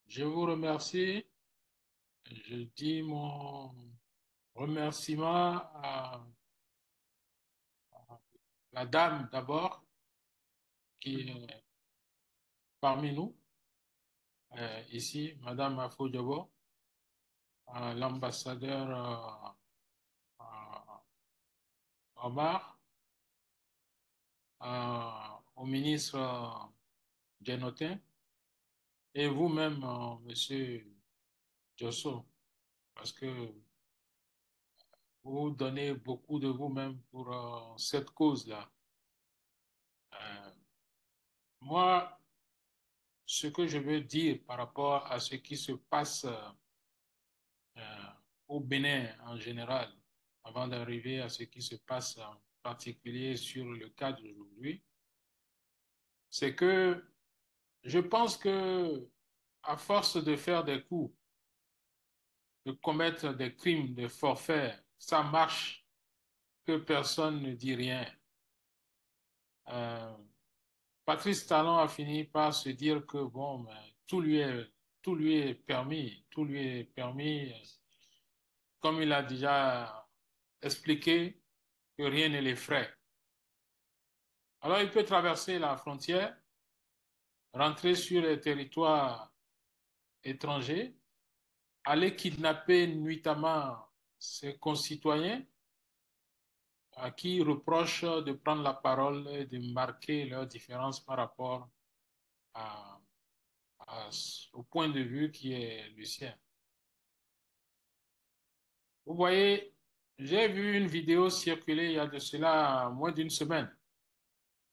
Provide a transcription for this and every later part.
Je vous remercie. Je dis mon remerciement à la dame d'abord qui est parmi nous ici, Madame Afo Diabo, à l'ambassadeur à Omar, au ministre Genotin et vous-même, Monsieur Josso, parce que vous donnez beaucoup de vous-même pour cette cause-là. Euh, moi, ce que je veux dire par rapport à ce qui se passe euh, au Bénin en général, avant d'arriver à ce qui se passe en particulier sur le cas d'aujourd'hui, c'est que je pense que à force de faire des coups, de commettre des crimes, des forfaits, ça marche, que personne ne dit rien. Euh, Patrice Talon a fini par se dire que bon, ben, tout lui est permis, tout lui est permis. Comme il a déjà expliqué, que rien ne l'effraie. Alors il peut traverser la frontière, rentrer sur les territoires étrangers, aller kidnapper nuitamment ses concitoyens à qui il reproche de prendre la parole et de marquer leurs différences par rapport à, au point de vue qui est le sien. Vous voyez, j'ai vu une vidéo circuler il y a de cela moins d'une semaine,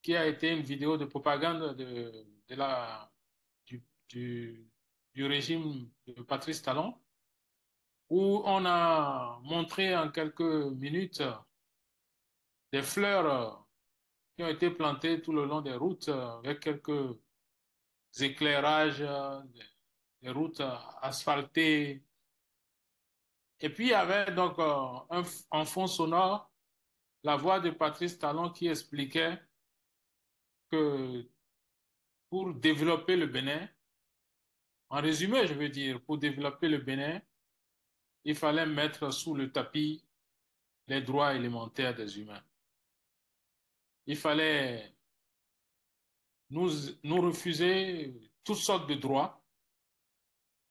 qui a été une vidéo de propagande du, du, du régime de Patrice Talon, où on a montré en quelques minutes des fleurs qui ont été plantées tout le long des routes avec quelques éclairages, des routes asphaltées. Et puis il y avait donc en fond sonore la voix de Patrice Talon qui expliquait que pour développer le Bénin, en résumé, je veux dire, pour développer le Bénin, il fallait mettre sous le tapis les droits élémentaires des humains. Il fallait nous, nous refuser toutes sortes de droits,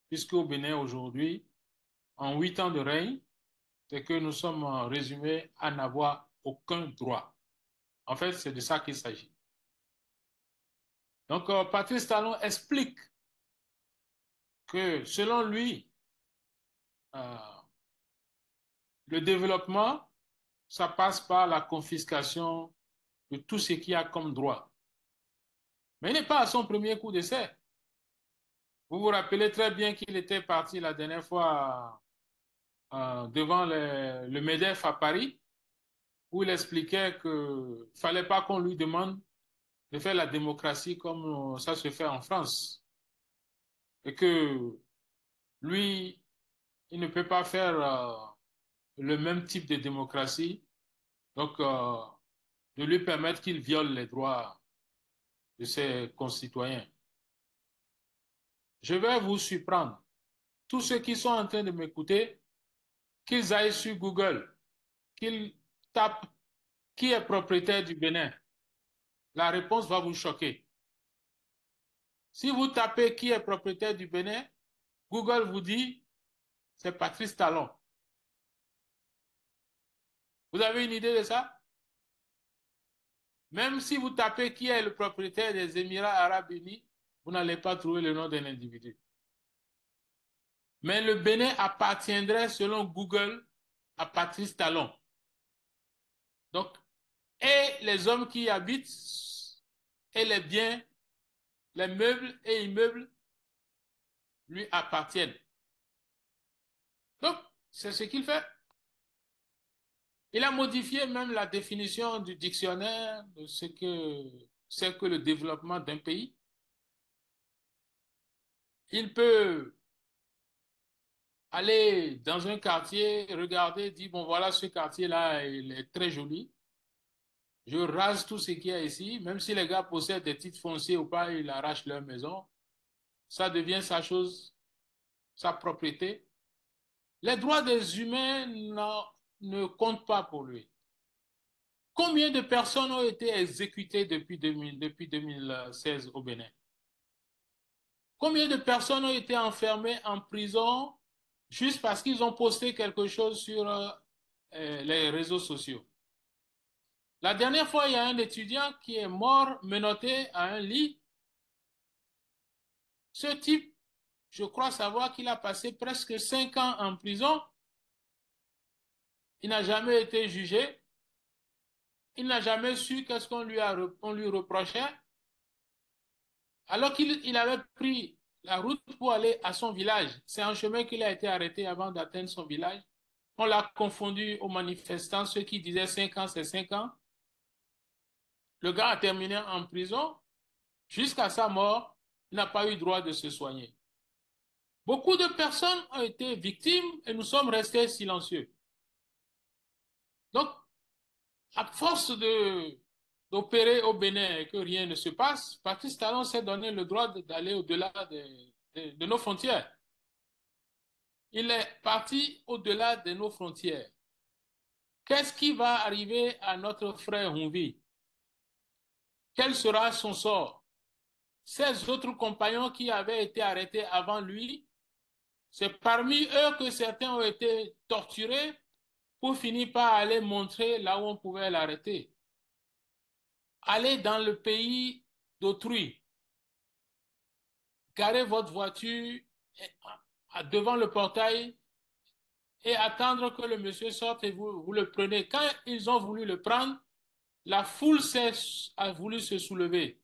puisque au Bénin aujourd'hui, en 8 ans de règne, c'est que nous sommes résumés à n'avoir aucun droit. En fait, c'est de ça qu'il s'agit. Donc, Patrice Talon explique que selon lui, euh, le développement, ça passe par la confiscation de tout ce qu'il y a comme droit. Mais il n'est pas à son premier coup d'essai. Vous vous rappelez très bien qu'il était parti la dernière fois devant le MEDEF à Paris, où il expliquait qu'il ne fallait pas qu'on lui demande de faire la démocratie comme ça se fait en France. Et que lui, il ne peut pas faire le même type de démocratie, donc de lui permettre qu'il viole les droits de ses concitoyens. Je vais vous surprendre. Tous ceux qui sont en train de m'écouter, qu'ils aillent sur Google, qu'ils tapent qui est propriétaire du Bénin. La réponse va vous choquer. Si vous tapez qui est propriétaire du Bénin, Google vous dit c'est Patrice Talon. Vous avez une idée de ça? Même si vous tapez qui est le propriétaire des Émirats arabes unis, vous n'allez pas trouver le nom d'un individu. Mais le Bénin appartiendrait, selon Google, à Patrice Talon. Donc, et les hommes qui y habitent, et les biens, les meubles et immeubles lui appartiennent. Donc, c'est ce qu'il fait. Il a modifié même la définition du dictionnaire de ce que c'est que le développement d'un pays. Il peut aller dans un quartier, regarder, dire, bon, voilà, ce quartier-là, il est très joli. Je rase tout ce qu'il y a ici, même si les gars possèdent des titres fonciers ou pas, ils arrachent leur maison. ça devient sa chose, sa propriété. Les droits des humains ne comptent pas pour lui. Combien de personnes ont été exécutées depuis 2016 au Bénin? Combien de personnes ont été enfermées en prison juste parce qu'ils ont posté quelque chose sur les réseaux sociaux? La dernière fois, il y a un étudiant qui est mort menotté à un lit. Ce type, je crois savoir qu'il a passé presque 5 ans en prison. Il n'a jamais été jugé. Il n'a jamais su qu'est-ce on lui reprochait. Alors qu'il avait pris la route pour aller à son village. C'est en chemin qu'il a été arrêté avant d'atteindre son village. On l'a confondu aux manifestants, ceux qui disaient 5 ans, c'est 5 ans. Le gars a terminé en prison. Jusqu'à sa mort, il n'a pas eu droit de se soigner. Beaucoup de personnes ont été victimes et nous sommes restés silencieux. Donc, à force d'opérer au Bénin et que rien ne se passe, Patrice Talon s'est donné le droit d'aller au-delà de nos frontières. Il est parti au-delà de nos frontières. Qu'est-ce qui va arriver à notre frère Humvi? Quel sera son sort? Ses autres compagnons qui avaient été arrêtés avant lui, c'est parmi eux que certains ont été torturés pour finir par aller montrer là où on pouvait l'arrêter. Allez dans le pays d'autrui, garez votre voiture devant le portail et attendre que le monsieur sorte et vous le prenez. Quand ils ont voulu le prendre, la foule a voulu se soulever.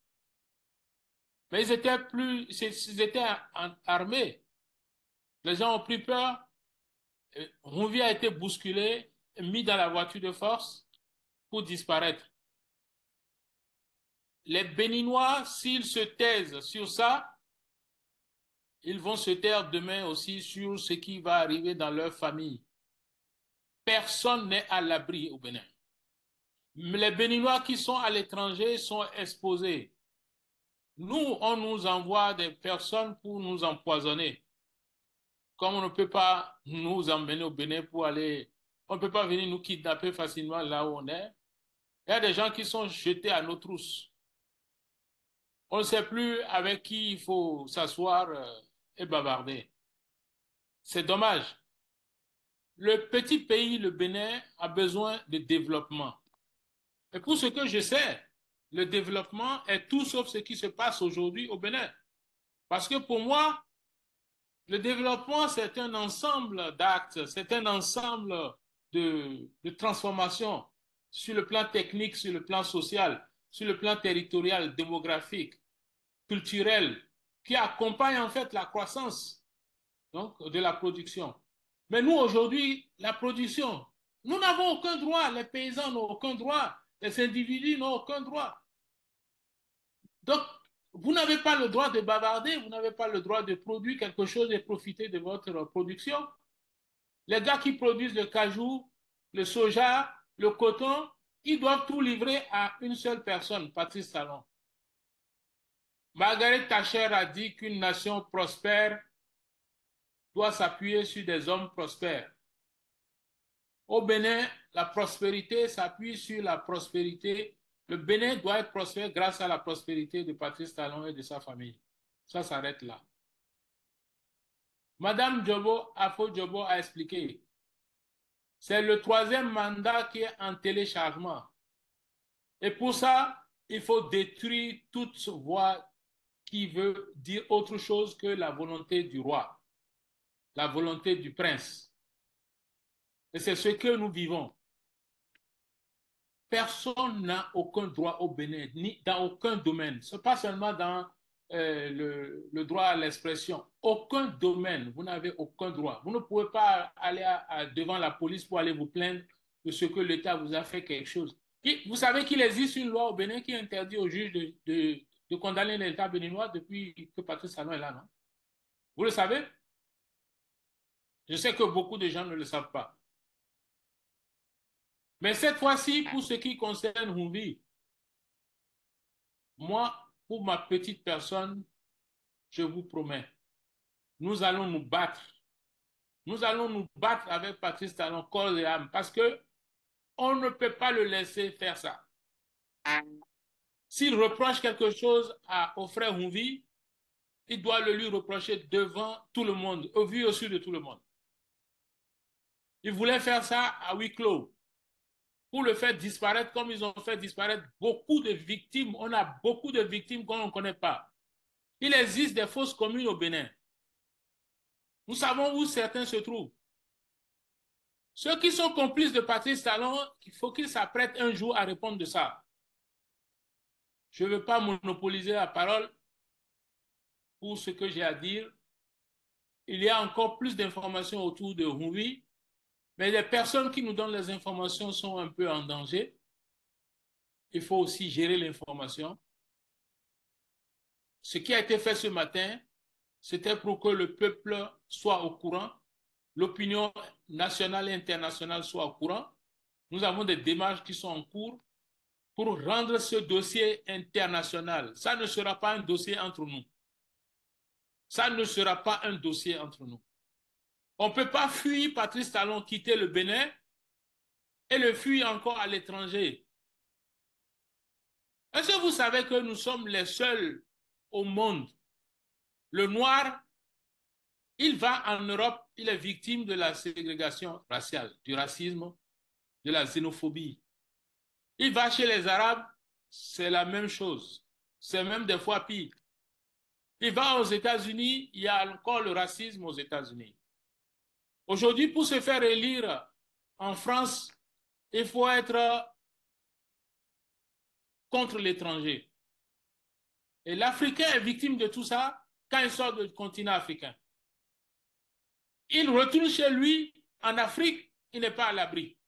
Mais ils étaient armés. Les gens ont pris peur. Rouvi a été bousculé, mis dans la voiture de force pour disparaître. Les Béninois, s'ils se taisent sur ça, ils vont se taire demain aussi sur ce qui va arriver dans leur famille. Personne n'est à l'abri au Bénin. Les Béninois qui sont à l'étranger sont exposés. Nous, on nous envoie des personnes pour nous empoisonner. Comme on ne peut pas nous emmener au Bénin pour aller, on ne peut pas venir nous kidnapper facilement là où on est. Il y a des gens qui sont jetés à nos trousses. On ne sait plus avec qui il faut s'asseoir et bavarder. C'est dommage. Le petit pays, le Bénin, a besoin de développement. Et pour ce que je sais, le développement est tout sauf ce qui se passe aujourd'hui au Bénin. Parce que pour moi, le développement, c'est un ensemble d'actes, c'est un ensemble de transformations sur le plan technique, sur le plan social, sur le plan territorial, démographique, culturel, qui accompagne en fait la croissance donc, de la production. Mais nous, aujourd'hui, la production, nous n'avons aucun droit, les paysans n'ont aucun droit, les individus n'ont aucun droit. Donc, vous n'avez pas le droit de bavarder, vous n'avez pas le droit de produire quelque chose et profiter de votre production. Les gars qui produisent le cajou, le soja, le coton, ils doivent tout livrer à une seule personne, Patrice Talon. Margaret Thatcher a dit qu'une nation prospère doit s'appuyer sur des hommes prospères. Au Bénin, la prospérité s'appuie sur la prospérité. Le Bénin doit être prospère grâce à la prospérité de Patrice Talon et de sa famille. Ça s'arrête là. Madame Jobo, Afo Jobo a expliqué. C'est le troisième mandat qui est en téléchargement. Et pour ça, il faut détruire toute voix qui veut dire autre chose que la volonté du roi, la volonté du prince. Et c'est ce que nous vivons. Personne n'a aucun droit au Bénin, ni dans aucun domaine. Ce n'est pas seulement dans le droit à l'expression. Aucun domaine, vous n'avez aucun droit. Vous ne pouvez pas aller devant la police pour aller vous plaindre de ce que l'État vous a fait quelque chose. Vous savez qu'il existe une loi au Bénin qui interdit aux juges de condamner l'État béninois depuis que Patrice Talon est là, non? Vous le savez? Je sais que beaucoup de gens ne le savent pas. Mais cette fois-ci, pour ce qui concerne Humvi, moi, pour ma petite personne, je vous promets, nous allons nous battre. Nous allons nous battre avec Patrice Talon, corps et âme, parce que on ne peut pas le laisser faire ça. S'il reproche quelque chose au frère Houvi, il doit le lui reprocher devant tout le monde, au vu aussi de tout le monde. Il voulait faire ça à huis clos pour le faire disparaître comme ils ont fait disparaître beaucoup de victimes. On a beaucoup de victimes qu'on ne connaît pas. Il existe des fausses communes au Bénin. Nous savons où certains se trouvent. Ceux qui sont complices de Patrice Talon, il faut qu'ils s'apprêtent un jour à répondre de ça. Je ne veux pas monopoliser la parole pour ce que j'ai à dire. Il y a encore plus d'informations autour de Houvi, mais les personnes qui nous donnent les informations sont un peu en danger. Il faut aussi gérer l'information. Ce qui a été fait ce matin, c'était pour que le peuple soit au courant, l'opinion nationale et internationale soit au courant. Nous avons des démarches qui sont en cours pour rendre ce dossier international. Ça ne sera pas un dossier entre nous. Ça ne sera pas un dossier entre nous. On ne peut pas fuir Patrice Talon, quitter le Bénin et le fuir encore à l'étranger. Est-ce que vous savez que nous sommes les seuls au monde? Le noir, il va en Europe, il est victime de la ségrégation raciale, du racisme, de la xénophobie. Il va chez les Arabes, c'est la même chose. C'est même des fois pire. Il va aux États-Unis, il y a encore le racisme aux États-Unis. Aujourd'hui, pour se faire élire en France, il faut être contre l'étranger. Et l'Africain est victime de tout ça quand il sort du continent africain. Il retourne chez lui, en Afrique, il n'est pas à l'abri.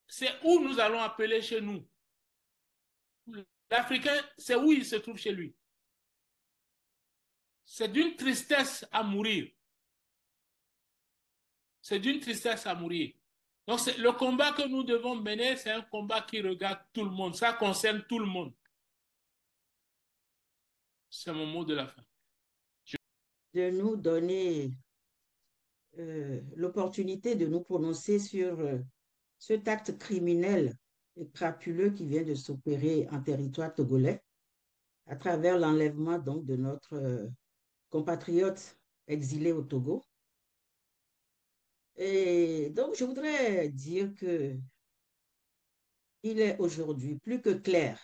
C'est où nous allons appeler chez nous. L'Africain, c'est où il se trouve chez lui. C'est d'une tristesse à mourir. C'est d'une tristesse à mourir. Donc, le combat que nous devons mener, c'est un combat qui regarde tout le monde. Ça concerne tout le monde. C'est mon mot de la fin. De nous donner l'opportunité de nous prononcer sur cet acte criminel et crapuleux qui vient de s'opérer en territoire togolais à travers l'enlèvement donc de notre compatriote exilé au Togo. Et donc, je voudrais dire que il est aujourd'hui plus que clair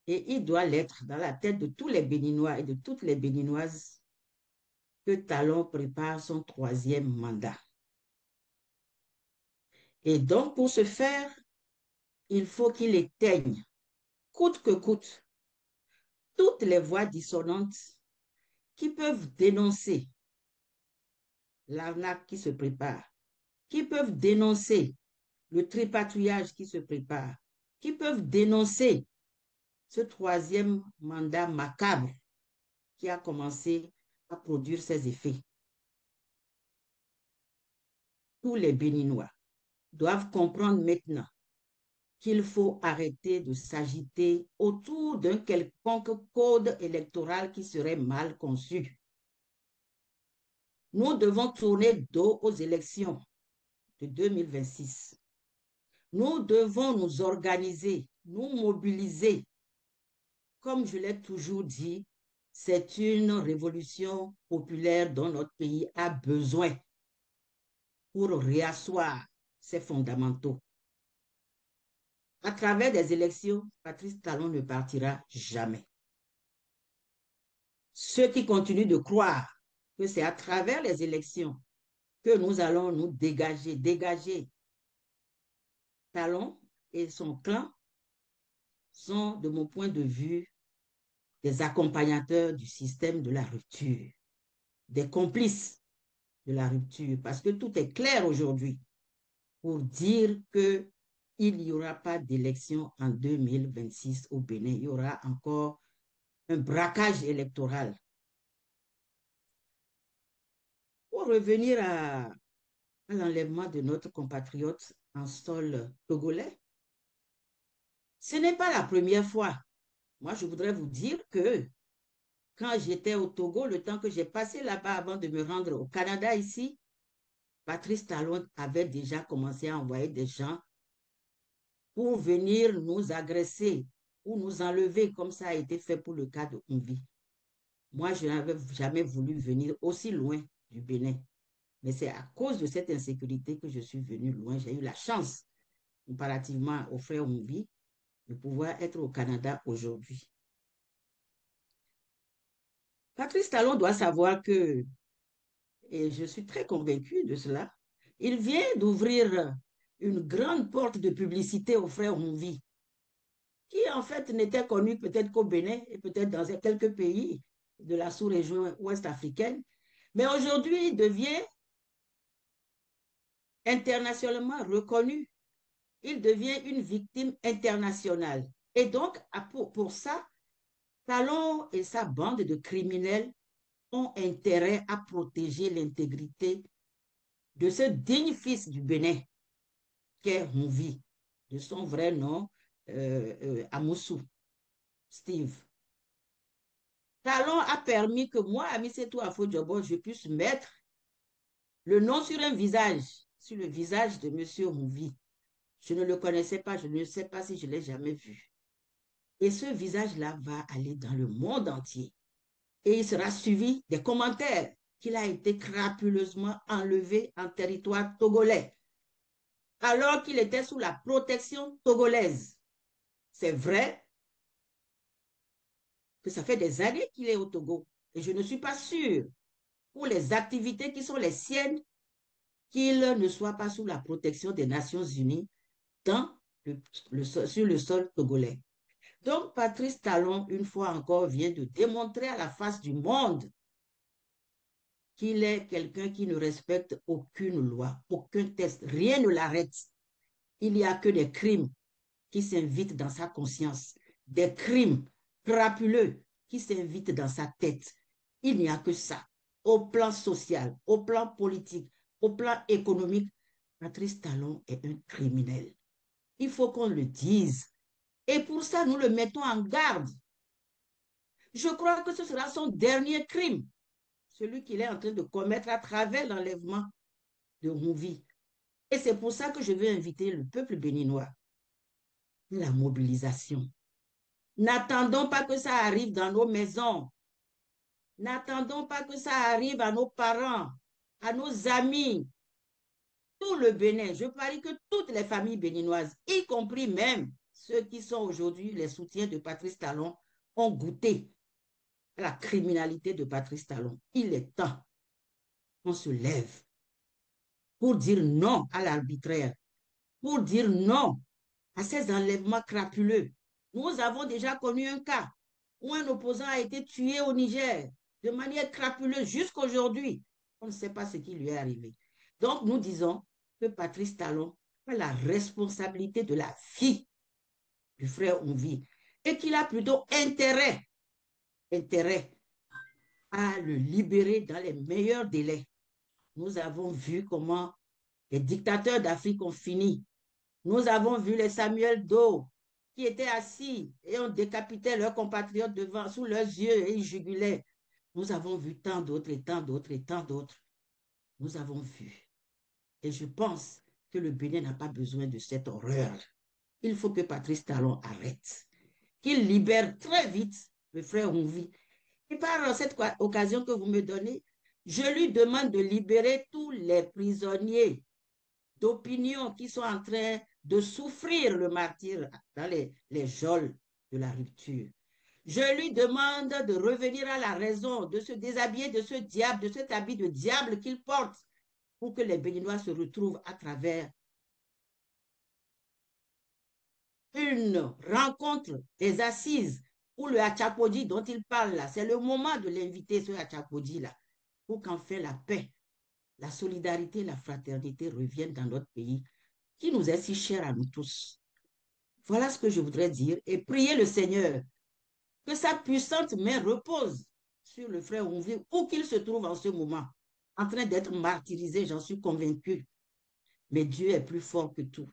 et il doit l'être dans la tête de tous les Béninois et de toutes les Béninoises que Talon prépare son troisième mandat. Et donc, pour ce faire, il faut qu'il éteigne, coûte que coûte, toutes les voix dissonantes qui peuvent dénoncer l'arnaque qui se prépare, qui peuvent dénoncer le tripatouillage qui se prépare, qui peuvent dénoncer ce troisième mandat macabre qui a commencé à produire ses effets. Tous les Béninois doivent comprendre maintenant qu'il faut arrêter de s'agiter autour d'un quelconque code électoral qui serait mal conçu. Nous devons tourner dos aux élections de 2026. Nous devons nous organiser, nous mobiliser. Comme je l'ai toujours dit, c'est une révolution populaire dont notre pays a besoin pour réasseoir ses fondamentaux. À travers des élections, Patrice Talon ne partira jamais. Ceux qui continuent de croire que c'est à travers les élections que nous allons nous dégager Talon et son clan sont, de mon point de vue, des accompagnateurs du système de la rupture, des complices de la rupture, parce que tout est clair aujourd'hui pour dire qu'il n'y aura pas d'élection en 2026 au Bénin. Il y aura encore un braquage électoral. Pour revenir à l'enlèvement de notre compatriote en sol togolais, ce n'est pas la première fois. Moi, je voudrais vous dire que quand j'étais au Togo, le temps que j'ai passé là-bas avant de me rendre au Canada ici, Patrice Talon avait déjà commencé à envoyer des gens pour venir nous agresser ou nous enlever, comme ça a été fait pour le cas de Umbi. Moi, je n'avais jamais voulu venir aussi loin du Bénin. Mais c'est à cause de cette insécurité que je suis venue loin. J'ai eu la chance, comparativement au frère Umbi, de pouvoir être au Canada aujourd'hui. Patrice Talon doit savoir que, et je suis très convaincue de cela, il vient d'ouvrir une grande porte de publicité au frère Umbi, qui en fait n'était connu peut-être qu'au Bénin et peut-être dans quelques pays de la sous-région ouest africaine, mais aujourd'hui il devient internationalement reconnu. Il devient une victime internationale. Et donc, pour ça, Talon et sa bande de criminels ont intérêt à protéger l'intégrité de ce digne fils du Bénin, qu'est Mouvi, de son vrai nom, Amoussou, Steve. Talon a permis que moi, Amisetou Afo-Diobo, je puisse mettre le nom sur un visage, sur le visage de M. Mouvi. Je ne le connaissais pas, je ne sais pas si je l'ai jamais vu. Et ce visage-là va aller dans le monde entier. Et il sera suivi des commentaires qu'il a été crapuleusement enlevé en territoire togolais, alors qu'il était sous la protection togolaise. C'est vrai que ça fait des années qu'il est au Togo. Et je ne suis pas sûre, pour les activités qui sont les siennes, qu'il ne soit pas sous la protection des Nations Unies dans sur le sol togolais. Donc, Patrice Talon, une fois encore, vient de démontrer à la face du monde qu'il est quelqu'un qui ne respecte aucune loi, aucun test. Rien ne l'arrête. Il n'y a que des crimes qui s'invitent dans sa conscience, des crimes crapuleux qui s'invitent dans sa tête. Il n'y a que ça. Au plan social, au plan politique, au plan économique, Patrice Talon est un criminel. Il faut qu'on le dise. Et pour ça, nous le mettons en garde. Je crois que ce sera son dernier crime, celui qu'il est en train de commettre à travers l'enlèvement de Mouvi. Et c'est pour ça que je veux inviter le peuple béninois à la mobilisation. N'attendons pas que ça arrive dans nos maisons. N'attendons pas que ça arrive à nos parents, à nos amis, tout le Bénin. Je parie que toutes les familles béninoises, y compris même ceux qui sont aujourd'hui les soutiens de Patrice Talon, ont goûté à la criminalité de Patrice Talon. Il est temps qu'on se lève pour dire non à l'arbitraire, pour dire non à ces enlèvements crapuleux. Nous avons déjà connu un cas où un opposant a été tué au Niger de manière crapuleuse jusqu'à aujourd'hui. On ne sait pas ce qui lui est arrivé. Donc, nous disons que Patrice Talon a la responsabilité de la vie du frère Onvi et qu'il a plutôt intérêt à le libérer dans les meilleurs délais. Nous avons vu comment les dictateurs d'Afrique ont fini. Nous avons vu les Samuel Doe qui étaient assis et on décapitait leurs compatriotes devant, sous leurs yeux et ils jugulaient. Nous avons vu tant d'autres et tant d'autres et tant d'autres. Nous avons vu. Et je pense que le Bénin n'a pas besoin de cette horreur. Il faut que Patrice Talon arrête, qu'il libère très vite le frère Mouvi. Et par cette occasion que vous me donnez, je lui demande de libérer tous les prisonniers d'opinion qui sont en train de souffrir le martyre dans les geôles de la rupture. Je lui demande de revenir à la raison, de se déshabiller de ce diable, de cet habit de diable qu'il porte, pour que les Béninois se retrouvent à travers une rencontre des assises où le Hachapodi dont il parle là, c'est le moment de l'inviter, ce Hachapodi là, pour qu'enfin la paix, la solidarité, la fraternité reviennent dans notre pays qui nous est si cher à nous tous. Voilà ce que je voudrais dire et prier le Seigneur que sa puissante main repose sur le frère Onvi, où qu'il se trouve en ce moment, en train d'être martyrisé, j'en suis convaincu. Mais Dieu est plus fort que tout.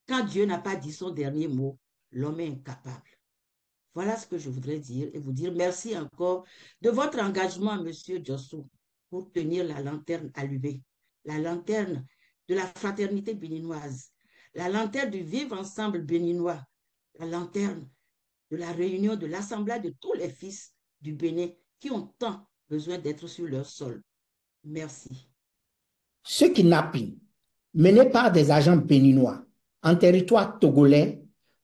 Quand Dieu n'a pas dit son dernier mot, l'homme est incapable. Voilà ce que je voudrais dire et vous dire merci encore de votre engagement, Monsieur Diosso, pour tenir la lanterne allumée, la lanterne de la fraternité béninoise, la lanterne du vivre ensemble béninois, la lanterne de la réunion de l'Assemblée de tous les fils du Bénin qui ont tant besoin d'être sur leur sol. Merci. Ce kidnapping mené par des agents béninois en territoire togolais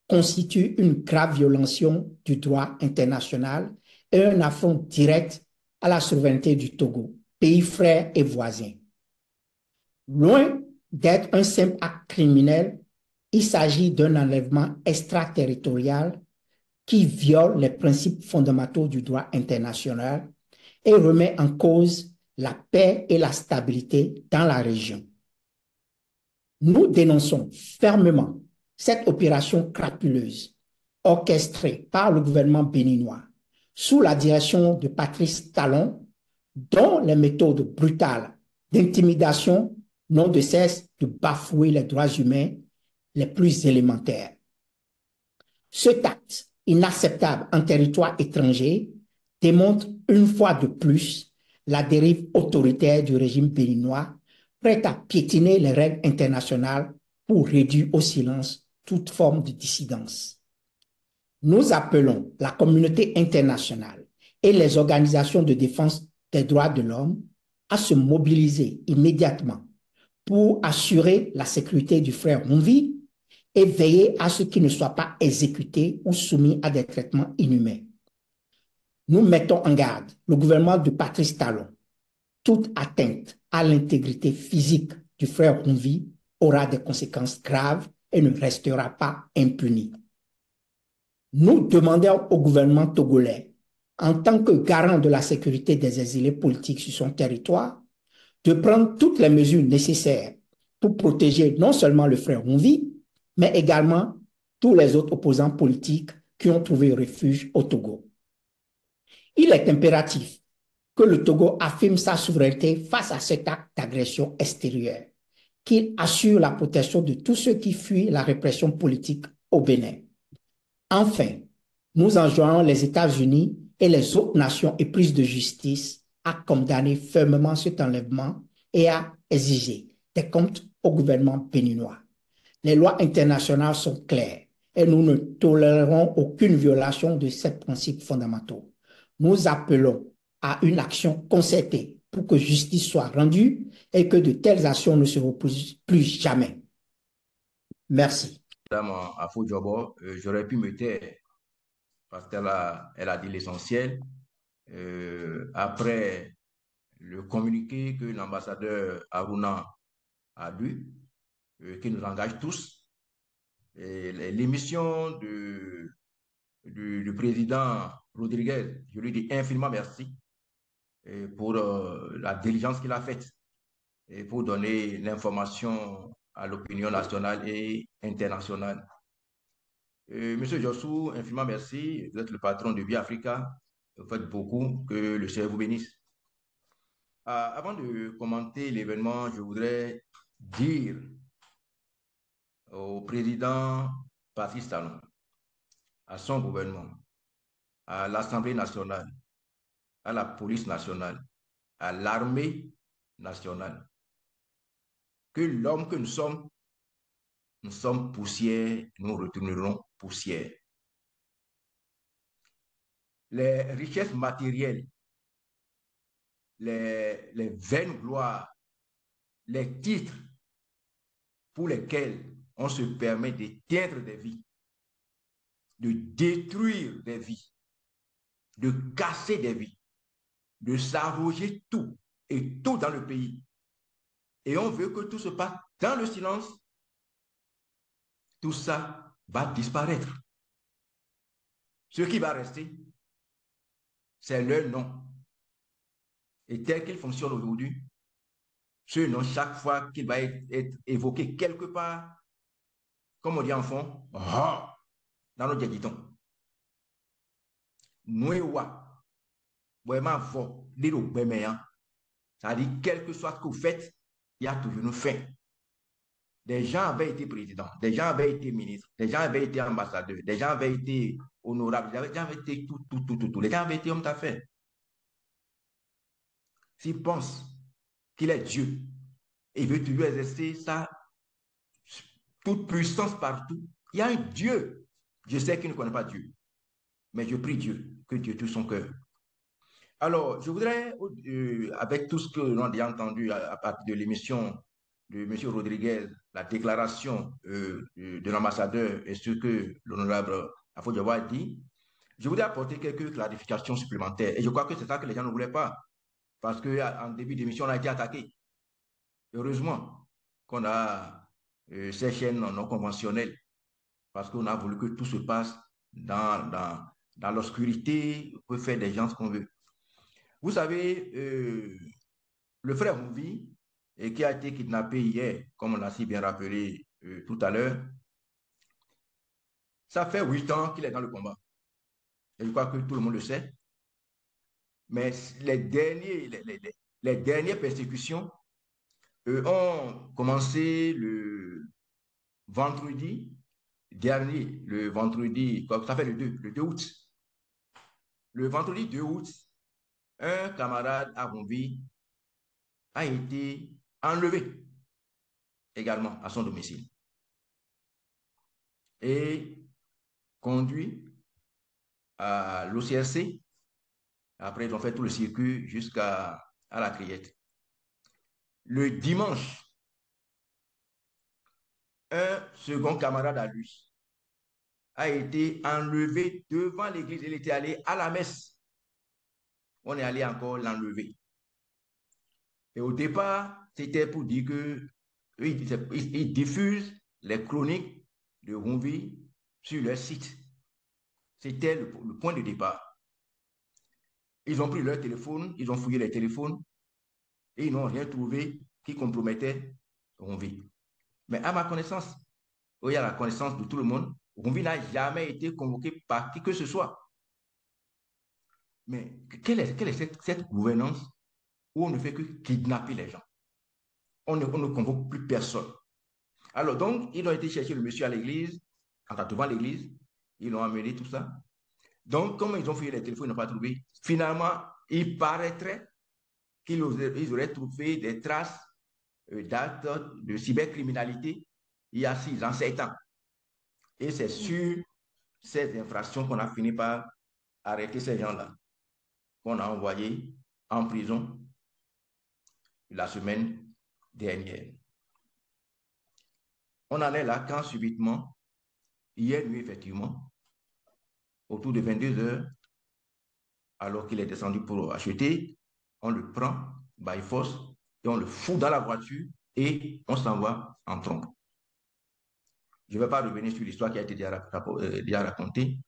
constitue une grave violation du droit international et un affront direct à la souveraineté du Togo, pays frère et voisin. Loin d'être un simple acte criminel, il s'agit d'un enlèvement extraterritorial qui viole les principes fondamentaux du droit international et remet en cause la paix et la stabilité dans la région. Nous dénonçons fermement cette opération crapuleuse orchestrée par le gouvernement béninois sous la direction de Patrice Talon, dont les méthodes brutales d'intimidation n'ont de cesse de bafouer les droits humains les plus élémentaires. Cet acte inacceptable en territoire étranger démontre une fois de plus la dérive autoritaire du régime béninois, prêt à piétiner les règles internationales pour réduire au silence toute forme de dissidence. Nous appelons la communauté internationale et les organisations de défense des droits de l'homme à se mobiliser immédiatement pour assurer la sécurité du frère Mumvi et veiller à ce qu'il ne soit pas exécuté ou soumis à des traitements inhumains. Nous mettons en garde le gouvernement de Patrice Talon. Toute atteinte à l'intégrité physique du frère Mumvi aura des conséquences graves et ne restera pas impunie. Nous demandons au gouvernement togolais, en tant que garant de la sécurité des exilés politiques sur son territoire, de prendre toutes les mesures nécessaires pour protéger non seulement le frère Mumvi, mais également tous les autres opposants politiques qui ont trouvé refuge au Togo. Il est impératif que le Togo affirme sa souveraineté face à cet acte d'agression extérieure, qu'il assure la protection de tous ceux qui fuient la répression politique au Bénin. Enfin, nous enjoignons les États-Unis et les autres nations éprises de justice à condamner fermement cet enlèvement et à exiger des comptes au gouvernement béninois. Les lois internationales sont claires et nous ne tolérerons aucune violation de ces principes fondamentaux. Nous appelons à une action concertée pour que justice soit rendue et que de telles actions ne se reproduisent plus jamais. Merci. Madame Afo-Diobo, j'aurais pu me taire parce qu'elle a dit l'essentiel. Après le communiqué que l'ambassadeur Aruna a lu, qui nous engage tous, l'émission du président Rodriguez, je lui dis infiniment merci pour la diligence qu'il a faite et pour donner l'information à l'opinion nationale et internationale. Monsieur Jossou, infiniment merci. Vous êtes le patron de Biafrica. Vous faites beaucoup. Que le Seigneur vous bénisse. Avant de commenter l'événement, je voudrais dire au président Patrice Talon, à son gouvernement, à l'Assemblée nationale, à la police nationale, à l'armée nationale, que l'homme que nous sommes poussière, nous retournerons poussière. Les richesses matérielles, les vaines gloires, les titres pour lesquels on se permet d'éteindre des vies, de détruire des vies, de casser des vies, de s'arroger tout et tout dans le pays. Et on veut que tout se passe dans le silence. Tout ça va disparaître. Ce qui va rester, c'est leur nom. Et tel qu'il fonctionne aujourd'hui, ce nom, chaque fois qu'il va être évoqué quelque part, comme on dit en fond, dans nos djeditons. Nouéwa, vraiment, c'est-à-dire, quel que soit ce que vous faites, il y a toujours une fin. Des gens avaient été présidents, des gens avaient été ministres, des gens avaient été ambassadeurs, des gens avaient été honorable. Les gens avaient été tout. Les gens avaient été hommes d'affaires. S'il pense qu'il est Dieu et veut toujours exercer sa toute puissance partout, il y a un Dieu. Je sais qu'il ne connaît pas Dieu, mais je prie Dieu que Dieu touche son cœur. Alors, je voudrais, avec tout ce que l'on a déjà entendu à partir de l'émission de M. Rodriguez, la déclaration de l'ambassadeur et ce que l'honorable Afo-Diawara a dit, je voudrais apporter quelques clarifications supplémentaires. Et je crois que c'est ça que les gens ne voulaient pas, parce qu'en début d'émission, on a été attaqué. Heureusement qu'on a ces chaînes non conventionnelles, parce qu'on a voulu que tout se passe dans l'obscurité, on peut faire des gens ce qu'on veut. Vous savez, le frère Mouvi, qui a été kidnappé hier, comme on l'a si bien rappelé tout à l'heure, ça fait 8 ans qu'il est dans le combat. Et je crois que tout le monde le sait. Mais les dernières persécutions ont commencé le vendredi dernier, le vendredi, ça fait le 2 août. Le vendredi 2 août, un camarade à Mouvi a été enlevé également à son domicile et conduit à l'OCRC. Après, ils ont fait tout le circuit jusqu'à la Criette. Le dimanche, un second camarade à lui a été enlevé devant l'église. Il était allé à la messe. On est allé encore l'enlever. Et au départ, c'était pour dire que ils diffusent les chroniques de Rumvi sur leur site. C'était le point de départ. Ils ont pris leur téléphone, ils ont fouillé les téléphones et ils n'ont rien trouvé qui compromettait Rumvi. Mais à ma connaissance, il y a la connaissance de tout le monde, Rumvi n'a jamais été convoqué par qui que ce soit. Mais quelle est cette gouvernance où on ne fait que kidnapper les gens? On ne convoque plus personne. Alors donc, ils ont été chercher le monsieur à l'église, devant l'église, ils l'ont amené, tout ça. Donc, comme ils ont fouillé les téléphones, ils n'ont pas trouvé. Finalement, il paraîtrait qu'ils auraient trouvé des traces d'actes de cybercriminalité il y a 6 ans, 7 ans. Et c'est sur ces infractions qu'on a fini par arrêter ces gens-là, qu'on a envoyés en prison la semaine dernière. On en est là quand subitement, hier nuit, effectivement, autour de 22 heures, alors qu'il est descendu pour acheter, on le prend by force et on le fout dans la voiture et on s'en va en trompe. Je ne vais pas revenir sur l'histoire qui a été déjà racontée.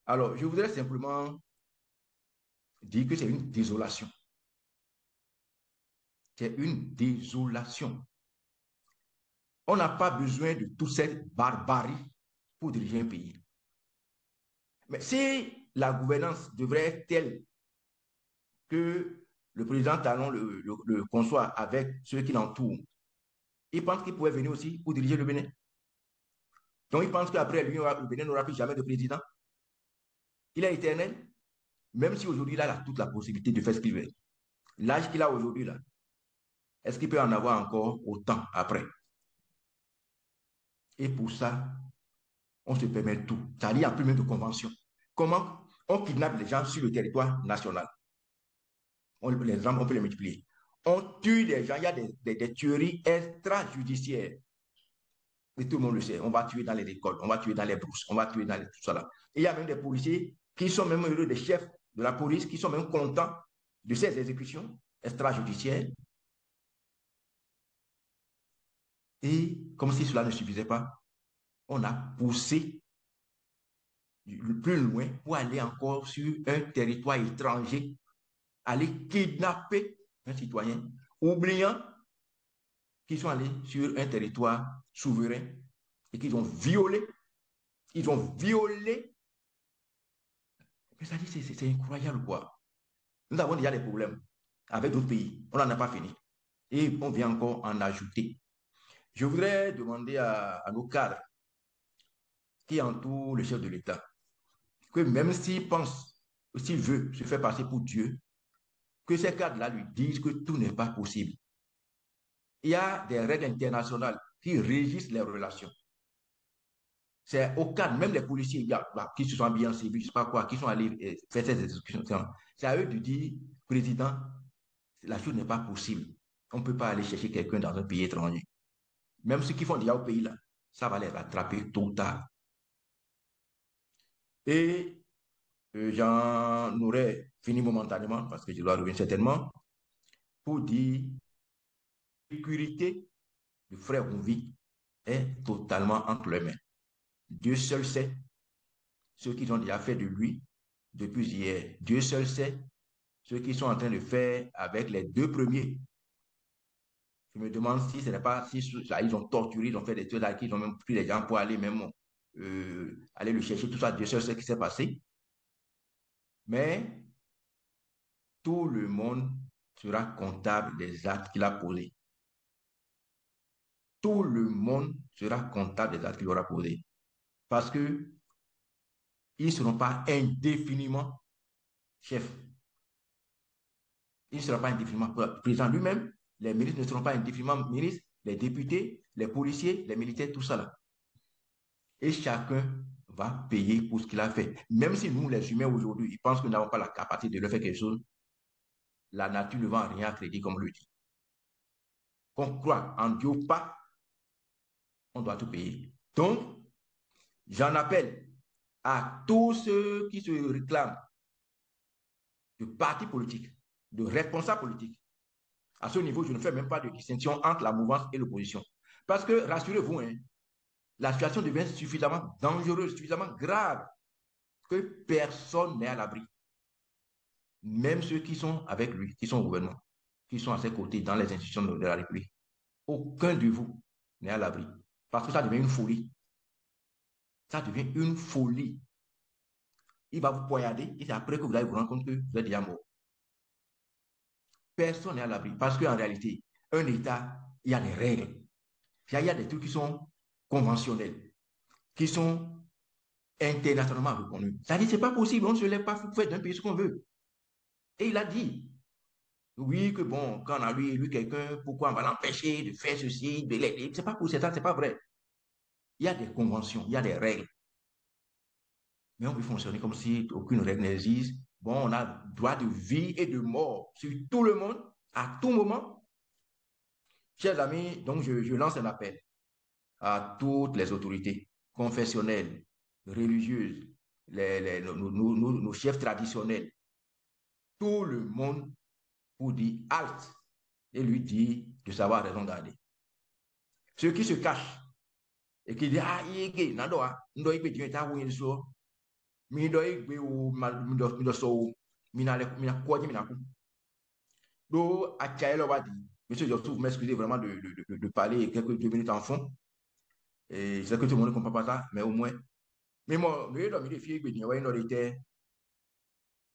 Alors, je voudrais simplement dire que c'est une désolation. C'est une désolation. On n'a pas besoin de toute cette barbarie pour diriger un pays. Mais si la gouvernance devrait être telle que le président Talon le conçoit avec ceux qui l'entourent, il pense qu'il pourrait venir aussi pour diriger le Bénin. Donc, il pense qu'après lui, le Bénin n'aura plus jamais de président. Il est éternel, même si aujourd'hui, il a toute la possibilité de faire ce qu'il veut. L'âge qu'il a aujourd'hui, là, est-ce qu'il peut en avoir encore autant après? Et pour ça, on se permet tout. Ça dit en plus même de convention. Comment on kidnappe les gens sur le territoire national? Les gens, on peut les multiplier. On tue les gens, il y a des tueries extrajudiciaires. Et tout le monde le sait. On va tuer dans les écoles, on va tuer dans les brousses, on va tuer dans tout ça là. Et il y a même des policiers qui sont même heureux, des chefs de la police, qui sont même contents de ces exécutions extrajudiciaires. Et comme si cela ne suffisait pas, on a poussé plus loin pour aller encore sur un territoire étranger, aller kidnapper un citoyen, oubliant qu'ils sont allés sur un territoire souverain et qu'ils ont violé. Ils ont violé. Mais ça dit, c'est incroyable quoi. Nous avons déjà des problèmes avec d'autres pays. On n'en a pas fini. Et on vient encore en ajouter. Je voudrais demander à nos cadres qui entourent le chef de l'État que même s'il pense, s'il veut se faire passer pour Dieu, que ces cadres-là lui disent que tout n'est pas possible. Il y a des règles internationales qui régissent les relations. C'est au cadre, même les policiers qui se sont habillés en civil, je ne sais pas quoi, qui sont allés faire ces exécutions. C'est à eux de dire, président, la chose n'est pas possible. On ne peut pas aller chercher quelqu'un dans un pays étranger. Même ceux qui font déjà au pays là, ça va les rattraper tôt ou tard. Et j'en aurais fini momentanément parce que je dois revenir certainement pour dire la sécurité du frère Rouvi est totalement entre les mains. Dieu seul sait ce qu'ils ont déjà fait de lui depuis hier. Dieu seul sait ce qu'ils sont en train de faire avec les deux premiers. Je me demande si ce n'est pas, si là, ils ont torturé, ils ont fait des trucs là, qu'ils ont même pris les gens pour aller même aller le chercher, tout ça. Dieu seul sait ce qui s'est passé. Mais tout le monde sera comptable des actes qu'il a posés. Tout le monde sera comptable des actes qu'il aura posés. Parce que ils ne seront pas indéfiniment chefs. Il ne sera pas indéfiniment président lui-même. Les ministres ne seront pas indéfiniment ministres. Les députés, les policiers, les militaires, tout ça là. Et chacun va payer pour ce qu'il a fait. Même si nous, les humains, aujourd'hui, ils pensent que nous n'avons pas la capacité de le faire quelque chose, la nature ne va rien crédit, comme le dit. Qu'on croit en Dieu ou pas, on doit tout payer. Donc, j'en appelle à tous ceux qui se réclament de partis politiques, de responsables politiques. À ce niveau, je ne fais même pas de distinction entre la mouvance et l'opposition. Parce que, rassurez-vous, hein, la situation devient suffisamment dangereuse, suffisamment grave, que personne n'est à l'abri. Même ceux qui sont avec lui, qui sont au gouvernement, qui sont à ses côtés dans les institutions de la République. Aucun de vous n'est à l'abri. Parce que ça devient une folie. Ça devient une folie. Il va vous poignarder et c'est après que vous allez vous rendre compte que vous êtes déjà mort. Personne n'est à l'abri. Parce qu'en réalité, un État, il y a des règles. Il y a des trucs qui sont conventionnels, qui sont internationalement reconnus. Ça dit, c'est pas possible, on ne se lève pas pour faire d'un pays ce qu'on veut. Et il a dit, oui, que bon, quand on a lui élu quelqu'un, pourquoi on va l'empêcher de faire ceci, de l'aider? C'est pas possible, c'est pas vrai. Il y a des conventions, il y a des règles. Mais on peut fonctionner comme si aucune règle n'existe. Bon, on a droit de vie et de mort sur tout le monde, à tout moment. Chers amis, donc je lance un appel à toutes les autorités confessionnelles, religieuses, nos chefs traditionnels, tout le monde pour dire halte et lui dire de savoir raison garder. Ceux qui se cachent et qui disent ah il est gay, nado ah, ndo ibe dieu ta win so, mi do igbe o mi do so mina quoi mina ku. Do a chaelo wadi. Monsieur Jossou, vous m'excusez vraiment de parler quelques 2 minutes en fond. Et je sais que tout le monde ne comprend pas ça, mais au moins. Mais moi, je dois me défier que nous avons été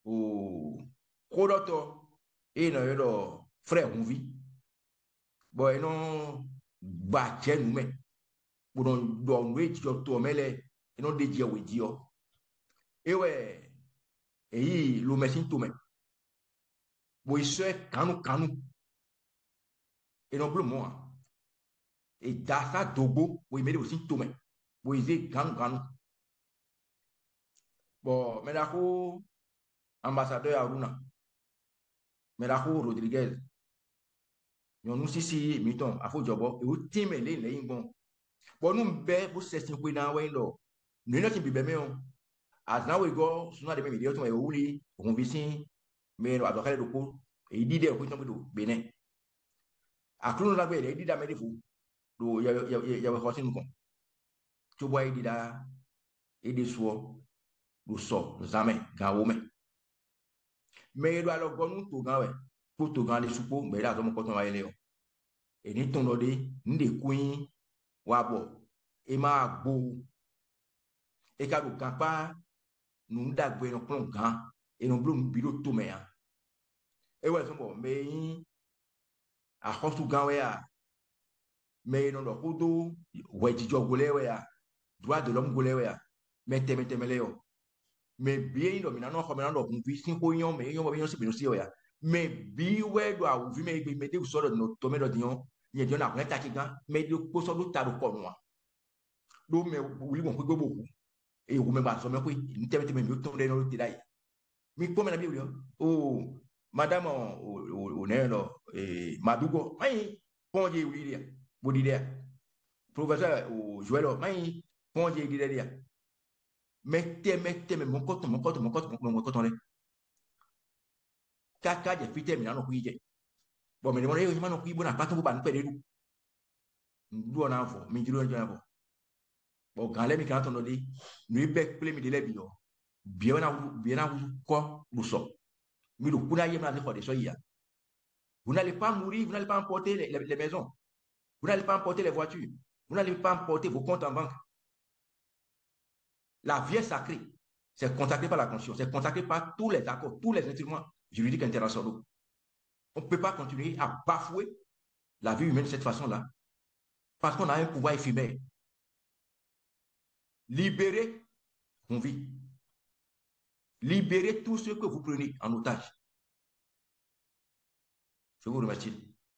au Kodoto et nous avons frère Mouvi. Bon, et non, bâtir nous-mêmes. Pour nous donner du tout, mais les, et non dédié au Dieu. Et ouais, et le messin tout même. Bon, il se canou, et non plus moi. Et d'asa dobo, bon, il met aussi tout même. Bon, il dit ganou. Bon, mais là, ambassadeur Aruna, mais là, Rodriguez, nous sisi, miton, afo jobo, et vous timez les bon. Bon, nous, bé, vous c'est un peu dans le way, nous n'avons pas de bien. As now we go, sooner the maybe the ultimate uli, convincing, mais à doit le coup, et il dit des opinions de Bénin. À Clone la belle, il dit d'amener fou. Do ya va forcer nous. Tu vois, il dit là, et des soirs, du sort, jamais, gawome. Mais il doit le bon tout gawe, pour tout gagner soupeau, mais là, comme quand on va aller. Et ni ton odé, ni des queens, wabo, et ma beau, et quand on pas, nous d'agwe nos plans grand, et nos bloums bureau tout mais. Et ouais, c'est bon, mais à Hostu Gawea, mais non, le Kudu, Wedjo Golewea, droit de l'homme Golewea, mais temetemeleo. Mais bien, il y a un homme qui vit sin poignon, mais il y a un homme qui vit mais biwe do a vu mais mettez vous sur notre tomé do dion il y a un arrêt qui gagne mais de ko so do ta do ko moi do mais oui bon ko beaucoup et vous me ba so me ko ni teme teme mi to de no ti dai mi ko me na bi oh madame o ne lo madugo mai ponje oui dia bodi dia professeur o joelo mai ponje di dia mettez mon coton le kaka je fite mi na no ku je bon mais mo re yo ma no ku bo na pa to ba no pe de du on avons, mais du on avons. Bon, quand les migrants ont dit, nous bec plé mi de l'ebio, bien à vous quoi nous sommes. Mais le coup d'ailleurs, vous n'allez pas mourir, vous n'allez pas emporter les maisons, vous n'allez pas emporter les voitures, vous n'allez pas emporter vos comptes en banque. La vie est sacrée, c'est consacré par la conscience, c'est consacré par tous les accords, tous les instruments juridiques internationaux. On ne peut pas continuer à bafouer la vie humaine de cette façon-là, parce qu'on a un pouvoir éphémère. Libérez, on vit. Libérez tous ceux que vous prenez en otage. Je vous remercie.